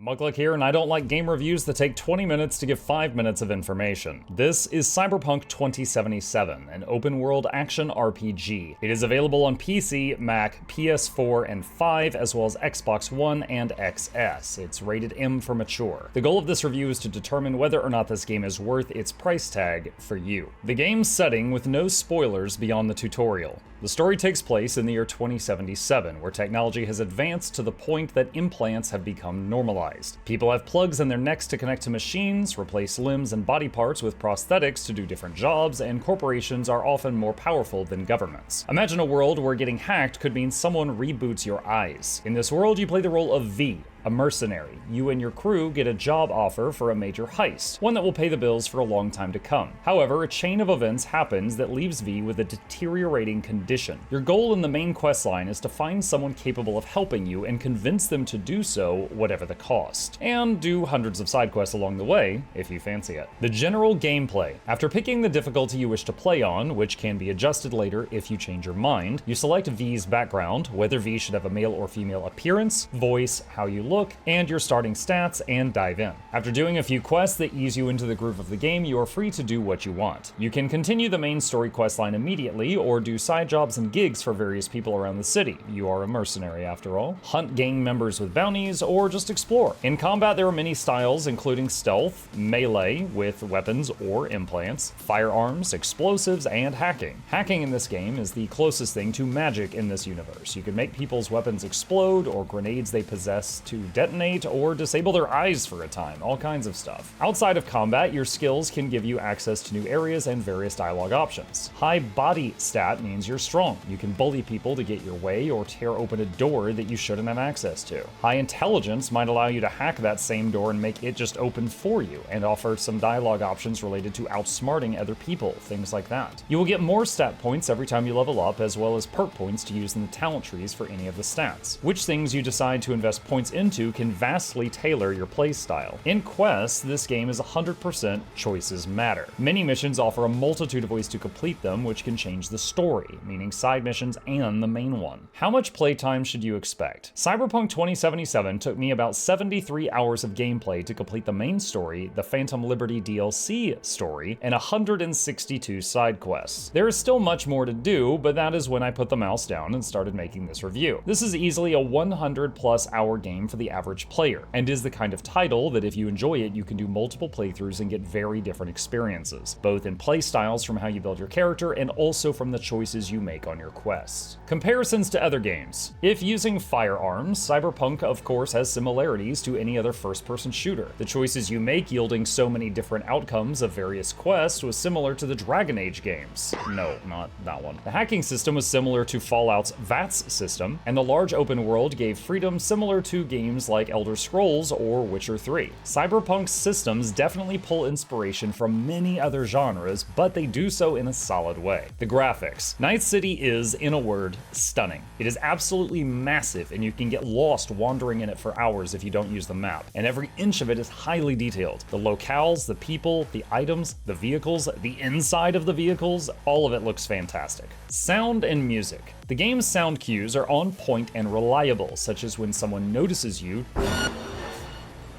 Mugluck here, and I don't like game reviews that take 20 minutes to give 5 minutes of information. This is Cyberpunk 2077, an open-world action RPG. It is available on PC, Mac, PS4, and 5, as well as Xbox One and XS. It's rated M for mature. The goal of this review is to determine whether or not this game is worth its price tag for you. The game's setting with no spoilers beyond the tutorial. The story takes place in the year 2077, where technology has advanced to the point that implants have become normalized. People have plugs in their necks to connect to machines, replace limbs and body parts with prosthetics to do different jobs, and corporations are often more powerful than governments. Imagine a world where getting hacked could mean someone reboots your eyes. In this world, you play the role of V, a mercenary. You and your crew get a job offer for a major heist, one that will pay the bills for a long time to come. However, a chain of events happens that leaves V with a deteriorating condition. Your goal in the main questline is to find someone capable of helping you and convince them to do so, whatever the cost. And do hundreds of side quests along the way, if you fancy it. The general gameplay. After picking the difficulty you wish to play on, which can be adjusted later if you change your mind, you select V's background, whether V should have a male or female appearance, voice, how you look, and your starting stats, and dive in. After doing a few quests that ease you into the groove of the game, you are free to do what you want. You can continue the main story questline immediately, or do side jobs and gigs for various people around the city. You are a mercenary after all. Hunt gang members with bounties, or just explore. In combat, there are many styles, including stealth, melee with weapons or implants, firearms, explosives, and hacking. Hacking in this game is the closest thing to magic in this universe. You can make people's weapons explode, or grenades they possess to detonate, or disable their eyes for a time, all kinds of stuff. Outside of combat, your skills can give you access to new areas and various dialogue options. High body stat means you're strong. You can bully people to get your way or tear open a door that you shouldn't have access to. High intelligence might allow you to hack that same door and make it just open for you, and offer some dialogue options related to outsmarting other people, things like that. You will get more stat points every time you level up, as well as perk points to use in the talent trees for any of the stats. Which things you decide to invest points into can vastly tailor your playstyle. In quests, this game is 100% choices matter. Many missions offer a multitude of ways to complete them, which can change the story, meaning side missions and the main one. How much playtime should you expect? Cyberpunk 2077 took me about 73 hours of gameplay to complete the main story, the Phantom Liberty DLC story, and 162 side quests. There is still much more to do, but that is when I put the mouse down and started making this review. This is easily a 100+ hour game for the average player, and is the kind of title that if you enjoy it, you can do multiple playthroughs and get very different experiences, both in play styles from how you build your character and also from the choices you make on your quests. Comparisons to other games. If using firearms, Cyberpunk of course has similarities to any other first-person shooter. The choices you make yielding so many different outcomes of various quests was similar to the Dragon Age games. No, not that one. The hacking system was similar to Fallout's VATS system, and the large open world gave freedom similar to games like Elder Scrolls or Witcher 3. Cyberpunk's systems definitely pull inspiration from many other genres, but they do so in a solid way. The graphics. Night City is, in a word, stunning. It is absolutely massive, and you can get lost wandering in it for hours if you don't use the map, and every inch of it is highly detailed. The locales, the people, the items, the vehicles, the inside of the vehicles, all of it looks fantastic. Sound and music. The game's sound cues are on point and reliable, such as when someone notices you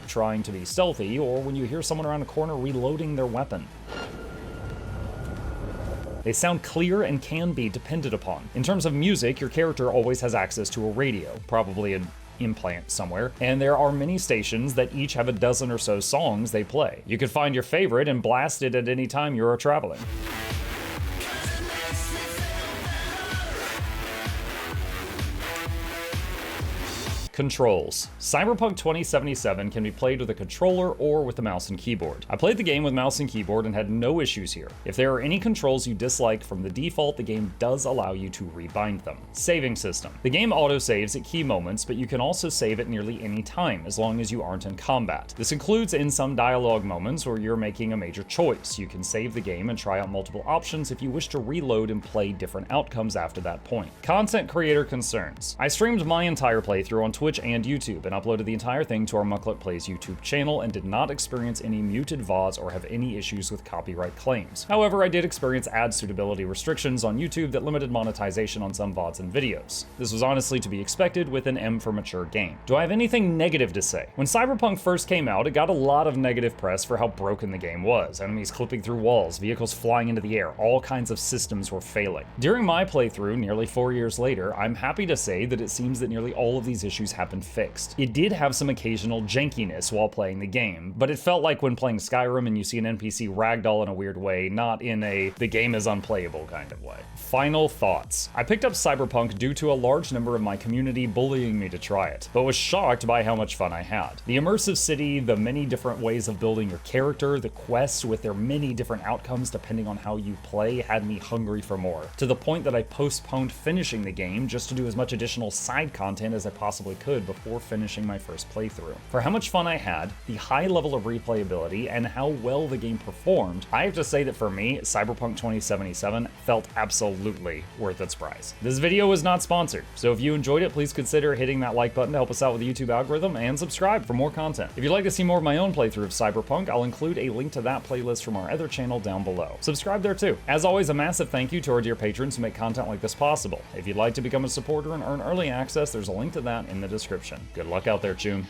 trying to be stealthy, or when you hear someone around a corner reloading their weapon. They sound clear and can be depended upon. In terms of music, your character always has access to a radio, probably an implant somewhere, and there are many stations that each have a dozen or so songs they play. You can find your favorite and blast it at any time you are traveling. Controls. Cyberpunk 2077 can be played with a controller or with a mouse and keyboard. I played the game with mouse and keyboard and had no issues here. If there are any controls you dislike from the default, the game does allow you to rebind them. Saving system. The game autosaves at key moments, but you can also save at nearly any time, as long as you aren't in combat. This includes in some dialogue moments where you're making a major choice. You can save the game and try out multiple options if you wish to reload and play different outcomes after that point. Content creator concerns. I streamed my entire playthrough on Twitch Twitch and YouTube, and uploaded the entire thing to our Mucklet Plays YouTube channel and did not experience any muted VODs or have any issues with copyright claims. However, I did experience ad suitability restrictions on YouTube that limited monetization on some VODs and videos. This was honestly to be expected with an M for mature game. Do I have anything negative to say? When Cyberpunk first came out, it got a lot of negative press for how broken the game was. Enemies clipping through walls, vehicles flying into the air, all kinds of systems were failing. During my playthrough, nearly 4 years later, I'm happy to say that it seems that nearly all of these issues have been fixed. It did have some occasional jankiness while playing the game, but it felt like when playing Skyrim and you see an NPC ragdoll in a weird way, not in a the game is unplayable kind of way. Final thoughts. I picked up Cyberpunk due to a large number of my community bullying me to try it, but was shocked by how much fun I had. The immersive city, the many different ways of building your character, the quests with their many different outcomes depending on how you play had me hungry for more, to the point that I postponed finishing the game just to do as much additional side content as I possibly could before finishing my first playthrough. For how much fun I had, the high level of replayability, and how well the game performed, I have to say that for me, Cyberpunk 2077 felt absolutely worth its price. This video was not sponsored, so if you enjoyed it, please consider hitting that like button to help us out with the YouTube algorithm, and subscribe for more content. If you'd like to see more of my own playthrough of Cyberpunk, I'll include a link to that playlist from our other channel down below. Subscribe there too. As always, a massive thank you to our dear patrons who make content like this possible. If you'd like to become a supporter and earn early access, there's a link to that in the description. Good luck out there, Tune.